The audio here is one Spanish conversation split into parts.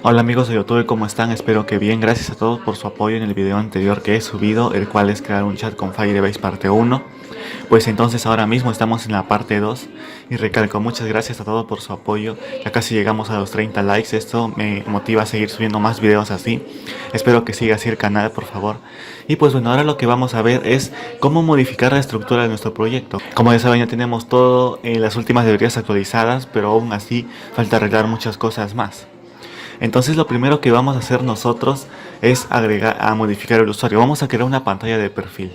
Hola amigos de YouTube, ¿cómo están? Espero que bien. Gracias a todos por su apoyo en el video anterior que he subido, el cual es crear un chat con Firebase parte 1. Pues entonces ahora mismo estamos en la parte 2 y recalco muchas gracias a todos por su apoyo. Ya casi llegamos a los 30 likes, esto me motiva a seguir subiendo más videos así. Espero que siga así el canal, por favor. Y pues bueno, ahora lo que vamos a ver es cómo modificar la estructura de nuestro proyecto. Como ya saben, ya tenemos todo en las últimas librerías actualizadas, pero aún así falta arreglar muchas cosas más. Entonces lo primero que vamos a hacer nosotros es modificar el usuario. Vamos a crear una pantalla de perfil.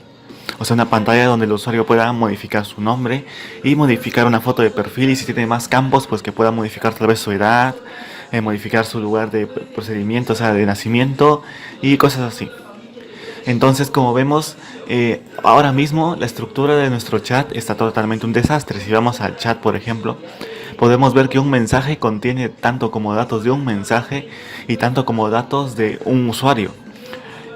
O sea, una pantalla donde el usuario pueda modificar su nombre y modificar una foto de perfil, y si tiene más campos, pues que pueda modificar tal vez su edad, modificar su lugar de procedimiento, o sea, de nacimiento y cosas así. Entonces, como vemos, ahora mismo la estructura de nuestro chat está totalmente un desastre. Si vamos al chat, por ejemplo, podemos ver que un mensaje contiene tanto como datos de un mensaje y tanto como datos de un usuario.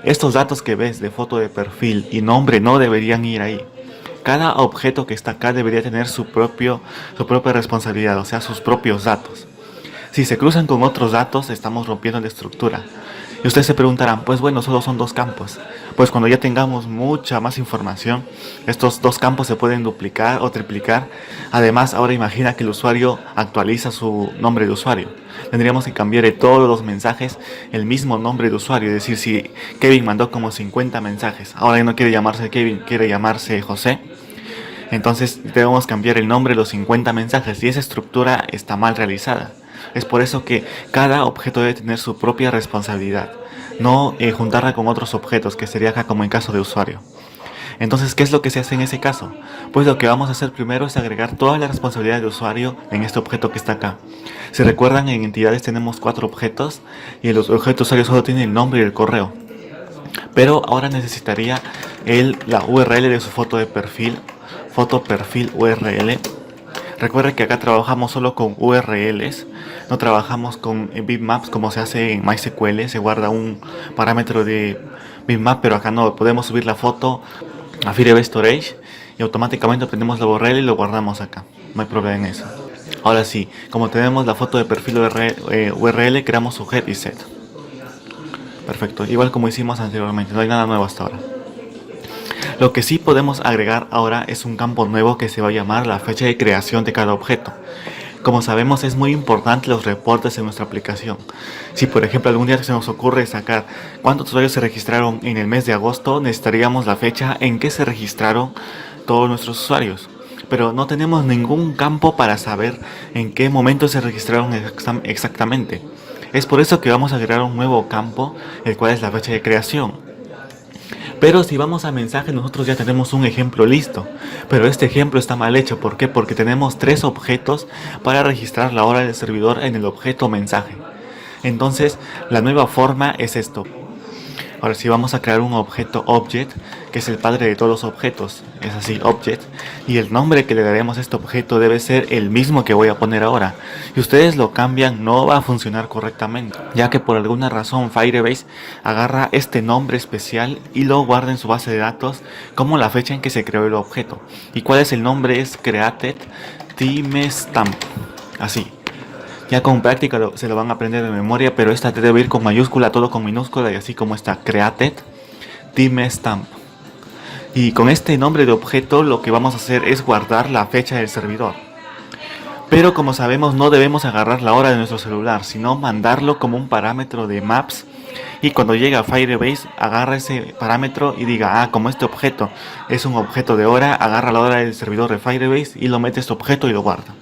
Estos datos que ves de foto de perfil y nombre no deberían ir ahí. Cada objeto que está acá debería tener su propia responsabilidad, o sea, sus propios datos. Si se cruzan con otros datos, estamos rompiendo la estructura. Y ustedes se preguntarán, pues bueno, solo son dos campos. Pues cuando ya tengamos mucha más información, estos dos campos se pueden duplicar o triplicar. Además, ahora imagina que el usuario actualiza su nombre de usuario. Tendríamos que cambiar en todos los mensajes el mismo nombre de usuario. Es decir, si Kevin mandó como 50 mensajes, ahora ya no quiere llamarse Kevin, quiere llamarse José. Entonces debemos cambiar el nombre de los 50 mensajes y esa estructura está mal realizada. Es por eso que cada objeto debe tener su propia responsabilidad, no juntarla con otros objetos, que sería acá como en caso de usuario. Entonces, ¿qué es lo que se hace en ese caso? Pues lo que vamos a hacer primero es agregar toda la responsabilidad de usuario en este objeto que está acá. Si recuerdan, en entidades tenemos 4 objetos y el objeto usuario solo tiene el nombre y el correo. Pero ahora necesitaría la URL de su foto de perfil, foto perfil URL. Recuerda que acá trabajamos solo con URLs, no trabajamos con bitmaps como se hace en MySQL. Se guarda un parámetro de bitmap, pero acá no. Podemos subir la foto a Firebase Storage y automáticamente obtenemos la URL y lo guardamos acá. No hay problema en eso. Ahora sí, como tenemos la foto de perfil URL, creamos su head y set. Perfecto, igual como hicimos anteriormente, no hay nada nuevo hasta ahora. Lo que sí podemos agregar ahora es un campo nuevo que se va a llamar la fecha de creación de cada objeto. Como sabemos, es muy importante los reportes en nuestra aplicación. Si por ejemplo algún día se nos ocurre sacar cuántos usuarios se registraron en el mes de agosto, necesitaríamos la fecha en que se registraron todos nuestros usuarios. Pero no tenemos ningún campo para saber en qué momento se registraron exactamente. Es por eso que vamos a crear un nuevo campo, el cual es la fecha de creación. Pero si vamos a mensaje, nosotros ya tenemos un ejemplo listo. Pero este ejemplo está mal hecho. ¿Por qué? Porque tenemos 3 objetos para registrar la hora del servidor en el objeto mensaje. Entonces, la nueva forma es esto. Ahora sí, vamos a crear un objeto object, que es el padre de todos los objetos. Es así, object. Y el nombre que le daremos a este objeto debe ser el mismo que voy a poner ahora. Si ustedes lo cambian, no va a funcionar correctamente, ya que por alguna razón Firebase agarra este nombre especial y lo guarda en su base de datos como la fecha en que se creó el objeto. ¿Y cuál es el nombre? Es created timestamp. Así. Ya con práctica se lo van a aprender de memoria, pero esta debe ir con mayúscula, todo con minúscula, y así como está, created timestamp. Y con este nombre de objeto lo que vamos a hacer es guardar la fecha del servidor. Pero como sabemos, no debemos agarrar la hora de nuestro celular, sino mandarlo como un parámetro de maps. Y cuando llegue a Firebase, agarra ese parámetro y diga, como este objeto es un objeto de hora, agarra la hora del servidor de Firebase y lo mete este objeto y lo guarda.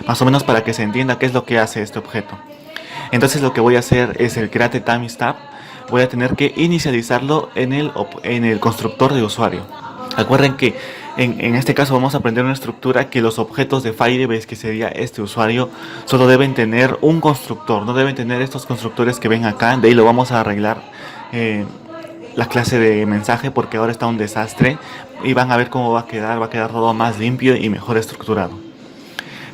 Más o menos para que se entienda qué es lo que hace este objeto. Entonces lo que voy a hacer es el create timestamp. Voy a tener que inicializarlo en el constructor de usuario. Recuerden que en este caso vamos a aprender una estructura que los objetos de Firebase, que sería este usuario, solo deben tener un constructor, no deben tener estos constructores que ven acá. De ahí lo vamos a arreglar la clase de mensaje, porque ahora está un desastre y van a ver cómo va a quedar todo más limpio y mejor estructurado.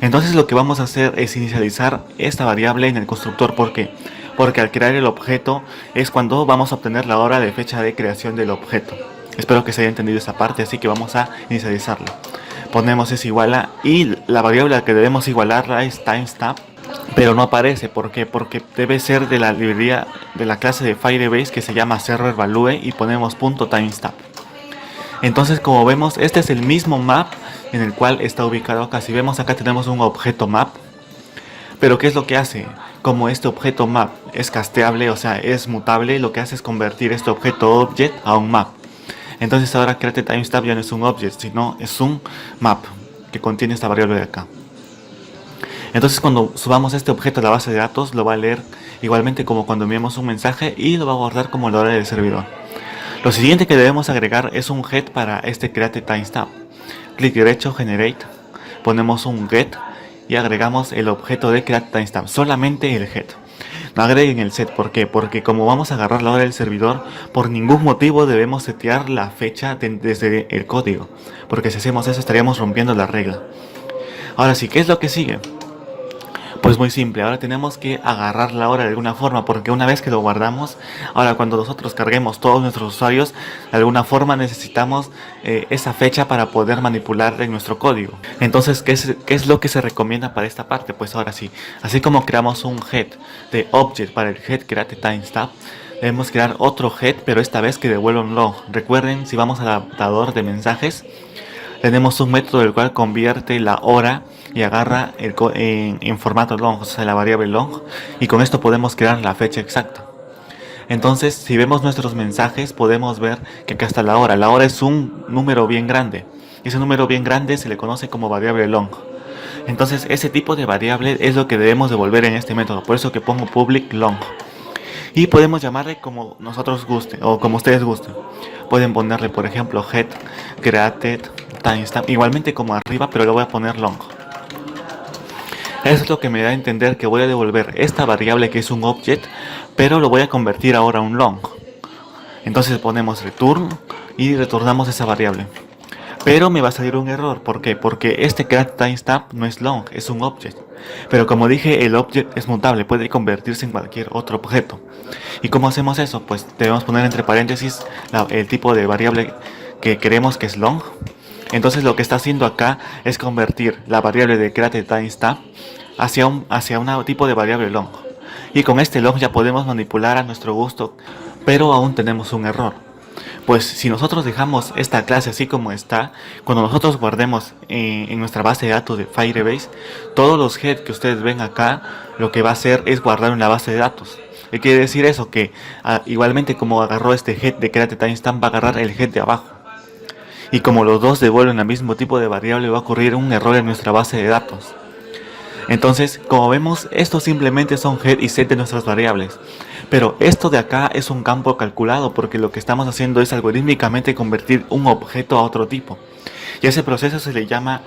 Entonces lo que vamos a hacer es inicializar esta variable en el constructor. ¿Por qué? Porque al crear el objeto es cuando vamos a obtener la hora de fecha de creación del objeto. Espero que se haya entendido esta parte, así que vamos a inicializarlo. Ponemos es igual a, y la variable a la que debemos igualarla es timestamp. pero no aparece. ¿Por qué? Porque debe ser de la librería de la clase de Firebase que se llama server value y ponemos .timestamp. Entonces, como vemos, este es el mismo map en el cual está ubicado acá. Si vemos acá tenemos un objeto map, pero ¿qué es lo que hace? Como este objeto map es casteable, o sea, es mutable, lo que hace es convertir este objeto object a un map. Entonces ahora createTimestamp ya no es un object, sino es un map que contiene esta variable de acá. Entonces cuando subamos este objeto a la base de datos, lo va a leer igualmente como cuando enviamos un mensaje y lo va a guardar como el horario del servidor. Lo siguiente que debemos agregar es un get para este createTimestamp. Clic derecho, generate, ponemos un get y agregamos el objeto de createTimestamp, solamente el get. No agreguen el set, ¿por qué? Porque como vamos a agarrar la hora del servidor, por ningún motivo debemos setear la fecha desde el código, porque si hacemos eso estaríamos rompiendo la regla. Ahora sí, ¿qué es lo que sigue? Pues muy simple, ahora tenemos que agarrar la hora de alguna forma, porque una vez que lo guardamos, ahora cuando nosotros carguemos todos nuestros usuarios, de alguna forma necesitamos esa fecha para poder manipular en nuestro código. Entonces, ¿qué es lo que se recomienda para esta parte? Pues ahora sí, así como creamos un head de object para el head createTimestamp, debemos crear otro head, pero esta vez que devuelva un log. Recuerden, si vamos al adaptador de mensajes, tenemos un método el cual convierte la hora y agarra en formato long, o sea, la variable long, y con esto podemos crear la fecha exacta. Entonces, si vemos nuestros mensajes, podemos ver que acá está la hora. La hora es un número bien grande. Ese número bien grande se le conoce como variable long. Entonces, ese tipo de variable es lo que debemos devolver en este método. Por eso que pongo public long. Y podemos llamarle como nosotros gusten o como ustedes gusten. Pueden ponerle, por ejemplo, head createTimestamp, igualmente como arriba, pero le voy a poner long. Eso es lo que me da a entender que voy a devolver esta variable que es un object, pero lo voy a convertir ahora a un long. Entonces ponemos return y retornamos esa variable. Pero me va a salir un error, ¿por qué? Porque este createTimestamp no es long, es un object. Pero como dije, el object es mutable, puede convertirse en cualquier otro objeto. ¿Y cómo hacemos eso? Pues debemos poner entre paréntesis el tipo de variable que queremos que es long. Entonces lo que está haciendo acá es convertir la variable de createTimestamp hacia un tipo de variable long. Y con este long ya podemos manipular a nuestro gusto, pero aún tenemos un error. Pues si nosotros dejamos esta clase así como está, cuando nosotros guardemos en nuestra base de datos de Firebase, todos los head que ustedes ven acá, lo que va a hacer es guardar en la base de datos. ¿Qué quiere decir eso? Que igualmente como agarró este head de createTimestamp, va a agarrar el head de abajo. Y como los dos devuelven el mismo tipo de variable, va a ocurrir un error en nuestra base de datos. Entonces, como vemos, estos simplemente son head y set de nuestras variables. Pero esto de acá es un campo calculado, porque lo que estamos haciendo es algorítmicamente convertir un objeto a otro tipo. Y ese proceso se le llama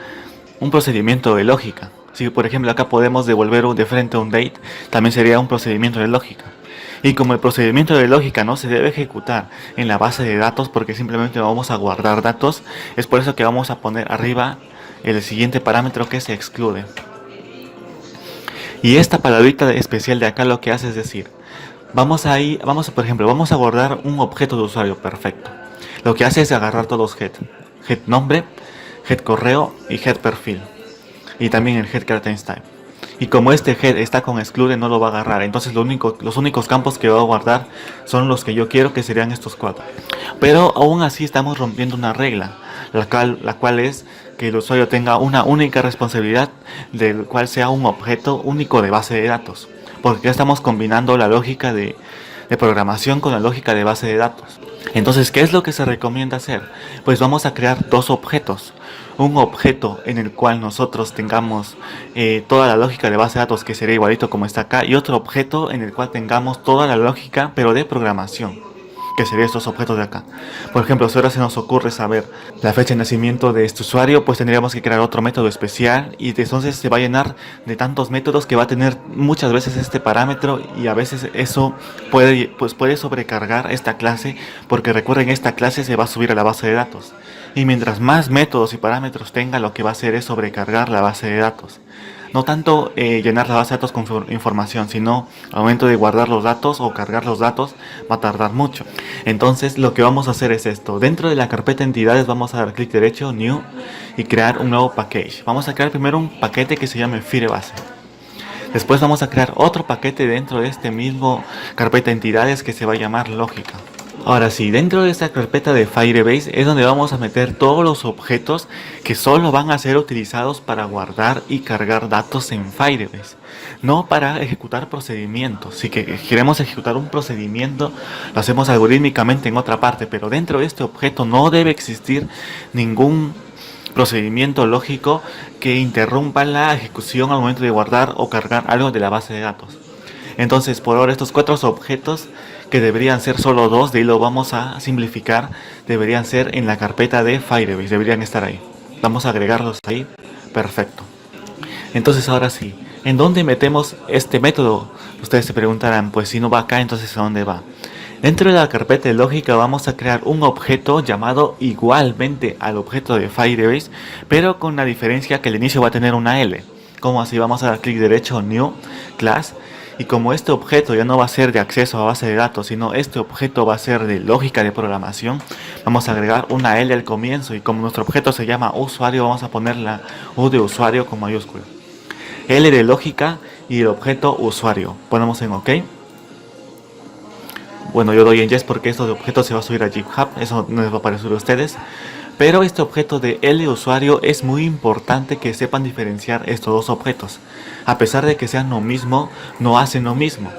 un procedimiento de lógica. Si por ejemplo acá podemos devolver de frente a un date, también sería un procedimiento de lógica. Y como el procedimiento de lógica no se debe ejecutar en la base de datos porque simplemente vamos a guardar datos, es por eso que vamos a poner arriba el siguiente parámetro que se exclude. Y esta palabrita especial de acá lo que hace es decir, vamos por ejemplo, vamos a guardar un objeto de usuario perfecto. Lo que hace es agarrar todos los head nombre, head correo y head perfil. Y también el head createTimestamp. Y como este head está con exclude, no lo va a agarrar. Entonces los únicos campos que va a guardar son los que yo quiero, que serían estos 4. Pero aún así estamos rompiendo una regla, la cual es que el usuario tenga una única responsabilidad, del cual sea un objeto único de base de datos. Porque ya estamos combinando la lógica de programación con la lógica de base de datos. Entonces, ¿qué es lo que se recomienda hacer? Pues vamos a crear dos objetos. Un objeto en el cual nosotros tengamos toda la lógica de base de datos, que sería igualito como está acá, y otro objeto en el cual tengamos toda la lógica, pero de programación, que serían estos objetos de acá. Por ejemplo, si ahora se nos ocurre saber la fecha de nacimiento de este usuario, pues tendríamos que crear otro método especial y entonces se va a llenar de tantos métodos que va a tener muchas veces este parámetro, y a veces eso puede sobrecargar esta clase, porque recuerden, esta clase se va a subir a la base de datos. Y mientras más métodos y parámetros tenga, lo que va a hacer es sobrecargar la base de datos. No tanto llenar la base de datos con información, sino al momento de guardar los datos o cargar los datos va a tardar mucho. Entonces lo que vamos a hacer es esto. Dentro de la carpeta entidades vamos a dar clic derecho, new, y crear un nuevo package. Vamos a crear primero un paquete que se llame Firebase. Después vamos a crear otro paquete dentro de este mismo carpeta entidades que se va a llamar lógica. Ahora sí, dentro de esta carpeta de Firebase es donde vamos a meter todos los objetos que solo van a ser utilizados para guardar y cargar datos en Firebase, no para ejecutar procedimientos. Si queremos ejecutar un procedimiento, lo hacemos algorítmicamente en otra parte, pero dentro de este objeto no debe existir ningún procedimiento lógico que interrumpa la ejecución al momento de guardar o cargar algo de la base de datos. Entonces, por ahora estos 4 objetos, que deberían ser solo 2, de ahí lo vamos a simplificar, deberían ser en la carpeta de Firebase, deberían estar ahí. Vamos a agregarlos ahí, perfecto. Entonces ahora sí, ¿en dónde metemos este método? Ustedes se preguntarán, pues si no va acá, entonces ¿a dónde va? Dentro de la carpeta de lógica vamos a crear un objeto llamado igualmente al objeto de Firebase, pero con la diferencia que al inicio va a tener una L. Como así? Vamos a dar clic derecho, New, Class. Y como este objeto ya no va a ser de acceso a base de datos, sino este objeto va a ser de lógica de programación, vamos a agregar una L al comienzo. Y como nuestro objeto se llama usuario, vamos a poner la U de usuario con mayúscula. L de lógica y el objeto usuario. Ponemos en OK. Bueno, yo doy en Yes porque este objeto se va a subir a GitHub. Eso no les va a aparecer a ustedes. Pero este objeto de L usuario es muy importante que sepan diferenciar estos dos objetos. A pesar de que sean lo mismo, no hacen lo mismo.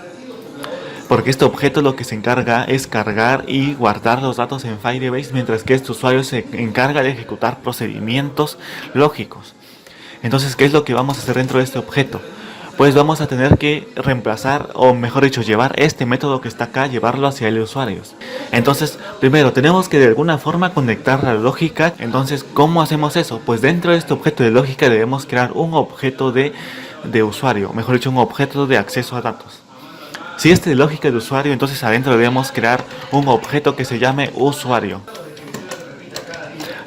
Porque este objeto lo que se encarga es cargar y guardar los datos en Firebase, mientras que este usuario se encarga de ejecutar procedimientos lógicos. Entonces, ¿qué es lo que vamos a hacer dentro de este objeto? Pues vamos a tener que reemplazar, o mejor dicho, llevar este método que está acá, llevarlo hacia el usuario. Entonces, primero tenemos que de alguna forma conectar la lógica. Entonces, ¿cómo hacemos eso? Pues dentro de este objeto de lógica debemos crear un objeto de usuario, mejor dicho, un objeto de acceso a datos. Si este de lógica de usuario, entonces adentro debemos crear un objeto que se llame usuario.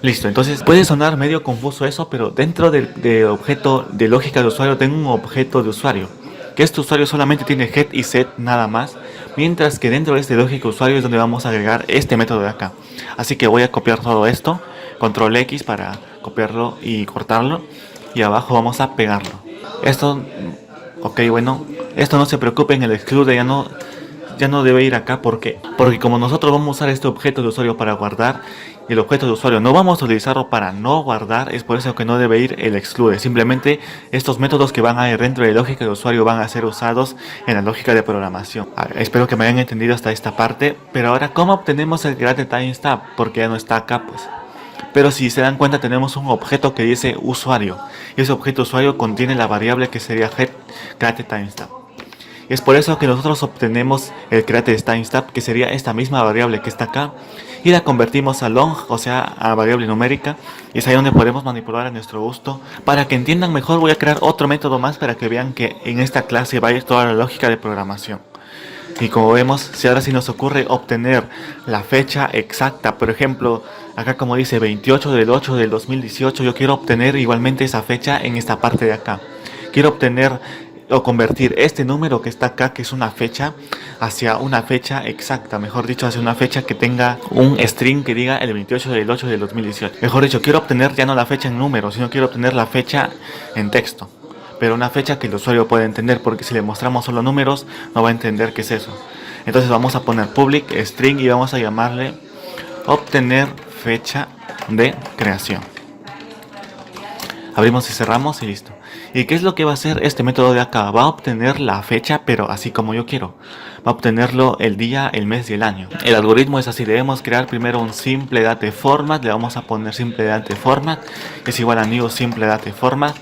Listo, entonces puede sonar medio confuso eso, pero dentro del objeto de lógica de usuario tengo un objeto de usuario, que este usuario solamente tiene get y set nada más, mientras que dentro de este lógica de usuario es donde vamos a agregar este método de acá. Así que voy a copiar todo esto, control X para copiarlo y cortarlo, y abajo vamos a pegarlo. Esto, ok, bueno, esto no se preocupen, el exclude ya no debe ir acá. Porque como nosotros vamos a usar este objeto de usuario para guardar, y el objeto de usuario no vamos a utilizarlo para no guardar, es por eso que no debe ir el exclude. Simplemente estos métodos que van a ir dentro de la lógica de usuario van a ser usados en la lógica de programación. Espero que me hayan entendido hasta esta parte. Pero ahora, ¿cómo obtenemos el create timestamp? Porque ya no está acá, pues. Pero si se dan cuenta, tenemos un objeto que dice usuario, y ese objeto usuario contiene la variable que sería get create timestamp. Es por eso que nosotros obtenemos el create timestamp, que sería esta misma variable que está acá, y la convertimos a long, o sea, a variable numérica, y es ahí donde podemos manipular a nuestro gusto. Para que entiendan mejor, voy a crear otro método más para que vean que en esta clase va a ir toda la lógica de programación. Y como vemos, si ahora sí nos ocurre obtener la fecha exacta, por ejemplo, acá como dice 28 del 8 del 2018, yo quiero obtener igualmente esa fecha en esta parte de acá. Quiero obtener o convertir este número que está acá, que es una fecha, hacia una fecha exacta, mejor dicho, hacia una fecha que tenga un string que diga el 28 del 8 del 2018. Mejor dicho, quiero obtener ya no la fecha en número, sino quiero obtener la fecha en texto. Pero una fecha que el usuario pueda entender, porque si le mostramos solo números, no va a entender qué es eso. Entonces vamos a poner public string y vamos a llamarle obtener fecha de creación. Abrimos y cerramos y listo. ¿Y qué es lo que va a hacer este método de acá? Va a obtener la fecha, pero así como yo quiero. Va a obtenerlo el día, el mes y el año. El algoritmo es así. Debemos crear primero un simple date format. Le vamos a poner simple date format. Es igual a new simple date format.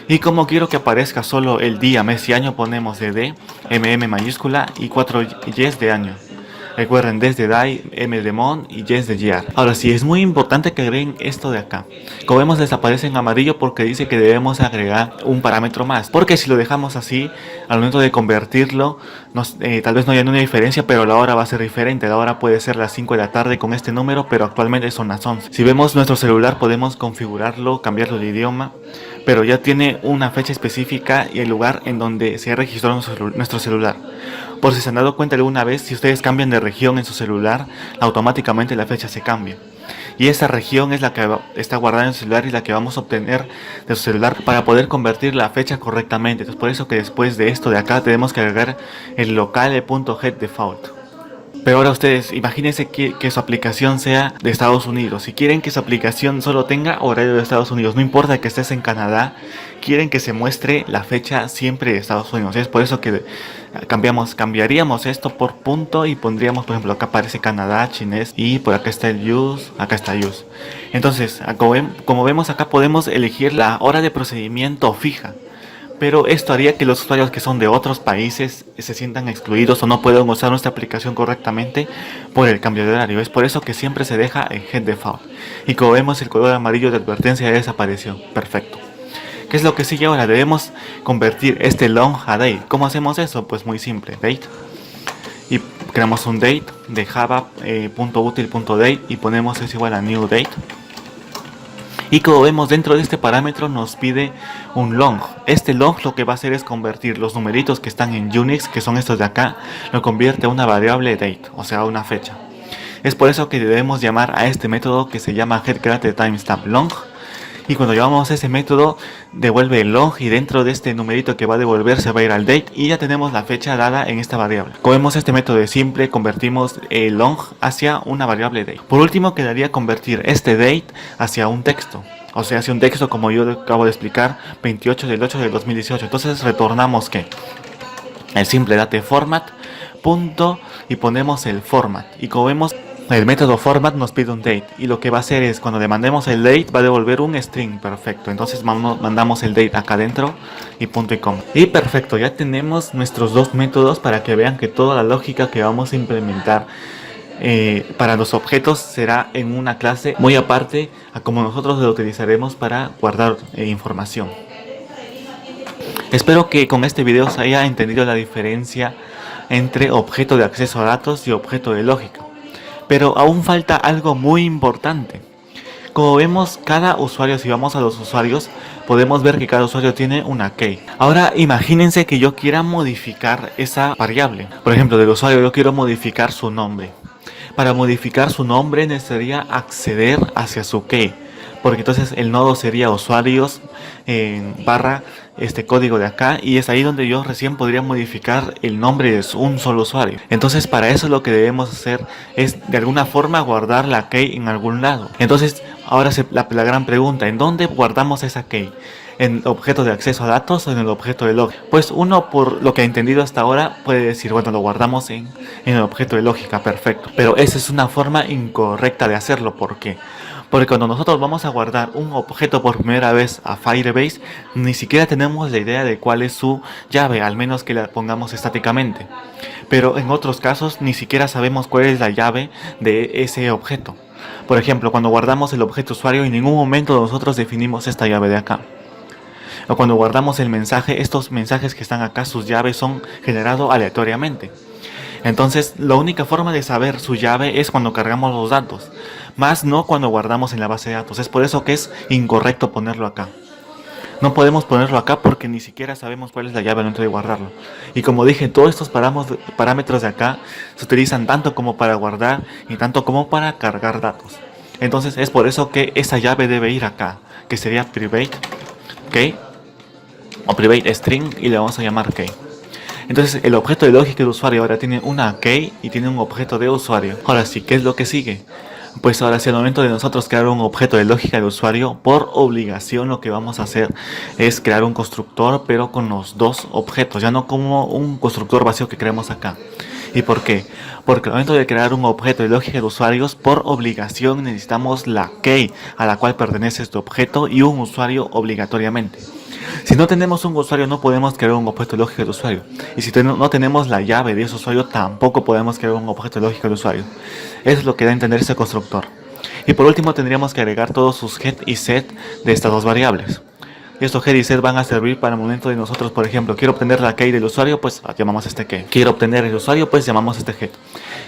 Y como quiero que aparezca solo el día, mes y año, ponemos dd, mayúscula y 4 yes de año. Recuerden, desde die, m de mon y yes de year. Ahora sí, es muy importante que agreguen esto de acá. Como vemos, desaparece en amarillo porque dice que debemos agregar un parámetro más. Porque si lo dejamos así, al momento de convertirlo, tal vez no haya una diferencia, pero la hora va a ser diferente. La hora puede ser las 5 de la tarde con este número, pero actualmente son las 11. Si vemos nuestro celular, podemos configurarlo, cambiarlo de idioma, pero ya tiene una fecha específica y el lugar en donde se ha registrado nuestro celular. Por si se han dado cuenta alguna vez, si ustedes cambian de región en su celular, automáticamente la fecha se cambia. y esa región es la que está guardada en su celular y la que vamos a obtener de su celular para poder convertir la fecha correctamente. Entonces por eso que después de esto de acá tenemos que agregar el locale.getDefault. Pero ahora ustedes, imagínense que su aplicación sea de Estados Unidos. Si quieren que su aplicación solo tenga horario de Estados Unidos, no importa que estés en Canadá, quieren que se muestre la fecha siempre de Estados Unidos. Es por eso que cambiaríamos esto por punto y pondríamos, por ejemplo, acá aparece Canadá, chinés, y por acá está el use, acá está use. Entonces, como vemos acá podemos elegir la hora de procedimiento fija. Pero esto haría que los usuarios que son de otros países se sientan excluidos o no puedan usar nuestra aplicación correctamente por el cambio de horario. Es por eso que siempre se deja en getDefault. Y como vemos, el color amarillo de advertencia ya desapareció. Perfecto. ¿Qué es lo que sigue ahora? Debemos convertir este long a date. ¿Cómo hacemos eso? Pues muy simple. Date. Y creamos un date de java.util.date y ponemos es igual a new date. Y como vemos, dentro de este parámetro nos pide un long. Este long lo que va a hacer es convertir los numeritos que están en Unix, que son estos de acá, lo convierte a una variable date, o sea, a una fecha. Es por eso que debemos llamar a este método que se llama getCreateTimestampLong. Y cuando llamamos a ese método, devuelve el long y dentro de este numerito que va a devolver se va a ir al date y ya tenemos la fecha dada en esta variable. Como vemos, este método es simple, convertimos el long hacia una variable date. Por último, quedaría convertir este date hacia un texto. O sea, hacia un texto como yo acabo de explicar, 28 del 8 del 2018. Entonces retornamos que el simple date format, punto, y ponemos el format. Y como vemos, el método format nos pide un date y lo que va a hacer es cuando le mandemos el date va a devolver un string. Perfecto, entonces mandamos el date acá adentro y punto y coma. Y perfecto, ya tenemos nuestros dos métodos para que vean que toda la lógica que vamos a implementar para los objetos será en una clase muy aparte a como nosotros lo utilizaremos para guardar información. Espero que con este video se haya entendido la diferencia entre objeto de acceso a datos y objeto de lógica. Pero aún falta algo muy importante. Como vemos, cada usuario, si vamos a los usuarios, podemos ver que cada usuario tiene una key. Ahora imagínense que yo quiera modificar esa variable. Por ejemplo, del usuario yo quiero modificar su nombre. Para modificar su nombre necesitaría acceder hacia su key. Porque entonces el nodo sería usuarios barra este código de acá y es ahí donde yo recién podría modificar el nombre de un solo usuario. Entonces para eso lo que debemos hacer es de alguna forma guardar la key en algún lado. Entonces ahora la gran pregunta, ¿en dónde guardamos esa key? ¿En objeto de acceso a datos o en el objeto de lógica? Pues uno, por lo que he entendido hasta ahora, puede decir, bueno, lo guardamos en el objeto de lógica, perfecto. Pero esa es una forma incorrecta de hacerlo. ¿Por qué? Porque cuando nosotros vamos a guardar un objeto por primera vez a Firebase, ni siquiera tenemos la idea de cuál es su llave, al menos que la pongamos estáticamente. Pero en otros casos ni siquiera sabemos cuál es la llave de ese objeto. Por ejemplo, cuando guardamos el objeto usuario, en ningún momento nosotros definimos esta llave de acá. O cuando guardamos el mensaje, estos mensajes que están acá, sus llaves son generados aleatoriamente. Entonces, la única forma de saber su llave es cuando cargamos los datos, más no cuando guardamos en la base de datos. Es por eso que es incorrecto ponerlo acá. No podemos ponerlo acá porque ni siquiera sabemos cuál es la llave antes de guardarlo. Y como dije, todos estos parámetros de acá se utilizan tanto como para guardar y tanto como para cargar datos. Entonces, es por eso que esa llave debe ir acá, que sería private key o private string y le vamos a llamar key. Entonces el objeto de lógica de usuario ahora tiene una key y tiene un objeto de usuario. Ahora sí, ¿qué es lo que sigue? Pues ahora sí, al momento de nosotros crear un objeto de lógica de usuario, por obligación lo que vamos a hacer es crear un constructor, pero con los dos objetos, ya no como un constructor vacío que creamos acá. ¿Y por qué? Porque al momento de crear un objeto de lógica de usuarios, por obligación necesitamos la key a la cual pertenece este objeto y un usuario obligatoriamente. Si no tenemos un usuario, no podemos crear un objeto de lógica de usuario. Y si no tenemos la llave de ese usuario, tampoco podemos crear un objeto de lógica de usuario. Eso es lo que da a entender este constructor. Y por último tendríamos que agregar todos sus get y set de estas dos variables. Estos get y set van a servir para el momento de nosotros, por ejemplo, quiero obtener la key del usuario, pues llamamos este key. Quiero obtener el usuario, pues llamamos este get.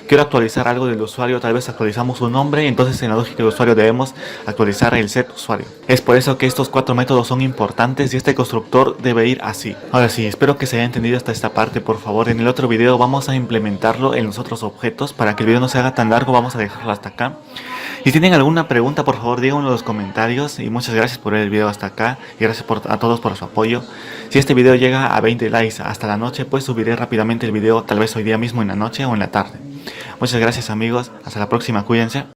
Quiero actualizar algo del usuario, tal vez actualizamos su nombre, entonces en la lógica del usuario debemos actualizar el set usuario. Es por eso que estos cuatro métodos son importantes y este constructor debe ir así. Ahora sí, espero que se haya entendido hasta esta parte. Por favor, en el otro video vamos a implementarlo en los otros objetos. Para que el video no se haga tan largo, vamos a dejarlo hasta acá. Si tienen alguna pregunta, por favor díganlo en los comentarios. Y muchas gracias por ver el video hasta acá. Y gracias a todos por su apoyo. Si este video llega a 20 likes hasta la noche, pues subiré rápidamente el video, tal vez hoy día mismo en la noche o en la tarde. Muchas gracias amigos, hasta la próxima, cuídense.